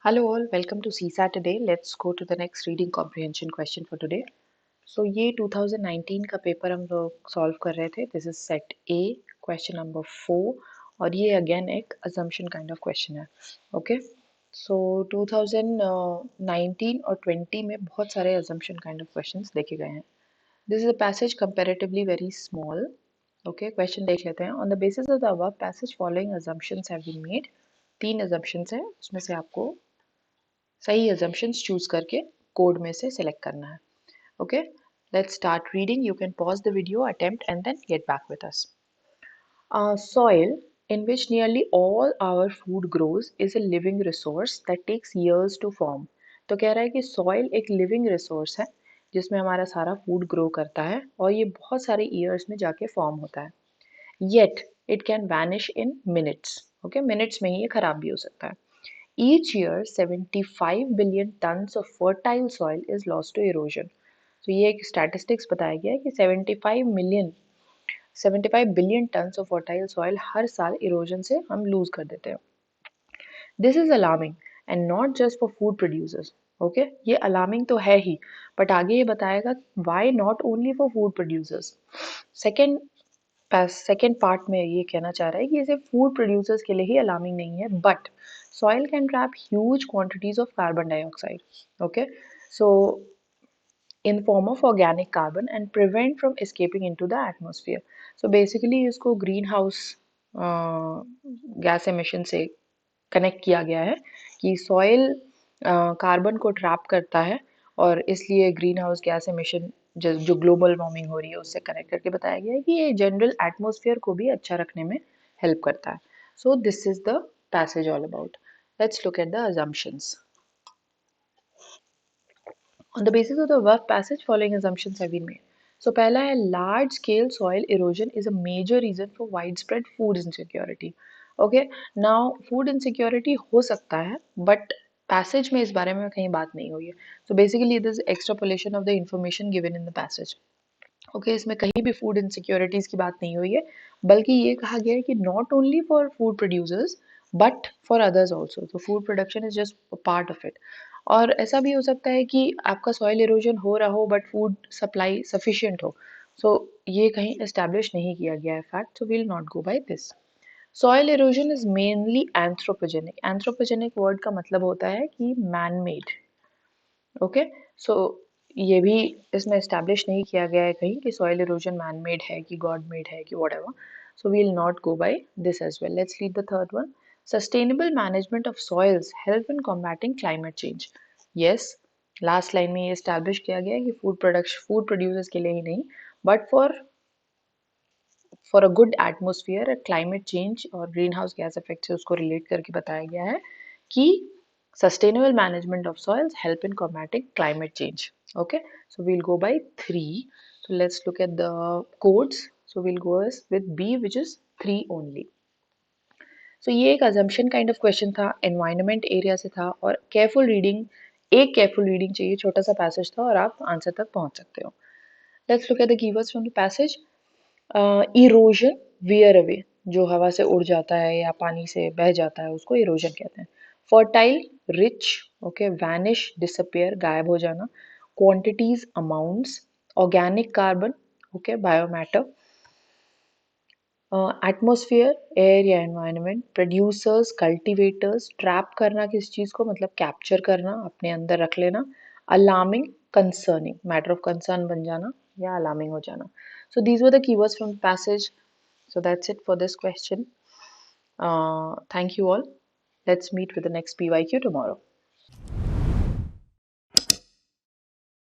Hello all, welcome to CSAT today. Let's go to the next reading comprehension question for today. So ये 2019 का paper हम लोग solve कर रहे थे. This is set A, question number 4 और ये again एक assumption kind of question है. Okay? So 2019 और 20 में बहुत सारे assumption kind of questions देखे गए हैं. This is a passage comparatively very small. Okay, question देख लेते हैं. On the basis of the above passage, following assumptions have been made. 3 assumptions हैं, उसमें से आपको सही assumptions choose करके कोड में से select करना है. Okay, let's start reading. You can pause the video, attempt, and then get back with us. Soil, in which nearly all our food grows, is a living resource that takes years to form. तो कह रहा है कि soil एक living resource है जिसमें हमारा सारा food grow करता है और ये बहुत सारे years में जाके form होता है. Yet it can vanish in minutes. Okay, minutes में ही ये खराब भी हो सकता है. Each year, 75 billion tons of fertile soil is lost to erosion. तो ये एक statistics बताया गया है कि 75 billion tons of fertile soil हर साल erosion से हम lose कर देते हैं. This is alarming and not just for food producers. Okay, ये alarming तो है ही, but आगे ये बताएगा why not only for food producers. Second part में ये कहना चाह रहा है कि इसे फूड प्रोड्यूसर्स के लिए ही अलार्मिंग नहीं है, but soil can trap huge quantities of carbon dioxide. Okay, so in form of organic carbon and prevent from escaping into the atmosphere. So basically इसको ग्रीन हाउस गैस एमिशन से connect किया गया है कि soil carbon को trap करता है और इसलिए ग्रीन हाउस गैस एमिशन जो ग्लोबल वार्मिंग हो रही है उससे कनेक्ट करके बताया गया है कि ये जनरल एटमॉस्फेयर को भी अच्छा रखने में हेल्प करता है. So this is the passage all about. Let's look at the assumptions. On the basis of the above passage, following assumptions have been made. So पहला है large scale soil erosion is a major reason for widespread food insecurity. Okay, now food insecurity हो सकता है, but passage में इस बारे में कहीं बात नहीं हुई है. So basically this is extrapolation of the information given in the passage. Okay इसमें कहीं भी फूड इनसिक्योरिटीज की बात नहीं हुई है, बल्कि ये कहा गया है कि not only for food producers but for others also. तो food production is just part of it. और ऐसा भी हो सकता है कि आपका सॉइल इरोजन हो रहा हो बट फूड सप्लाई सफिशिएंट हो. सो ये कहीं एस्टैब्लिश नहीं किया गया है fact, so will not go by this. Soil erosion is mainly anthropogenic. Anthropogenic word का मतलब होता है कि मैन मेड. ओके, सो ये भी इसमें एस्टैब्लिश नहीं किया गया है कहीं कि सॉइल इरोजन मैन मेड है कि गॉड मेड है कि whatever. So we will not go by this as well. Let's read the third one. Sustainable management of soils help in combating climate change. Yes, last line में ये establish किया गया है कि फूड प्रोड्यूसर्स के लिए ही नहीं but for a good atmosphere climate change और ग्रीन हाउस गैस इफेक्ट से उसको रिलेट करके बताया गया है कि sustainable management of soils help in combating climate change. Okay, so we'll go by 3. So let's look at the codes. So we'll go with B, which is 3 only. So ये एक assumption kind of question था, environment area से था और careful reading, एक careful reading चाहिए, छोटा सा passage था और आप answer तक पहुंच सकते हो. Let's look at the keywords from the passage. Erosion, wear away, जो हवा से उड़ जाता है या पानी से बह जाता है उसको इरोजन कहते हैं. Fertile, rich, okay, vanish, disappear, गायब हो जाना. Quantities, amounts. Organic carbon, okay, biomatter. Atmosphere, air या एनवायरनमेंट. प्रोड्यूसर्स, कल्टिवेटर्स, ट्रैप करना किस चीज को मतलब कैप्चर करना, अपने अंदर रख लेना. Alarming, concerning, matter of concern बन जाना या अलार्मिंग हो जाना. So these were the keywords from the passage. So that's it for this question. Thank you all. Let's meet with the next PYQ tomorrow.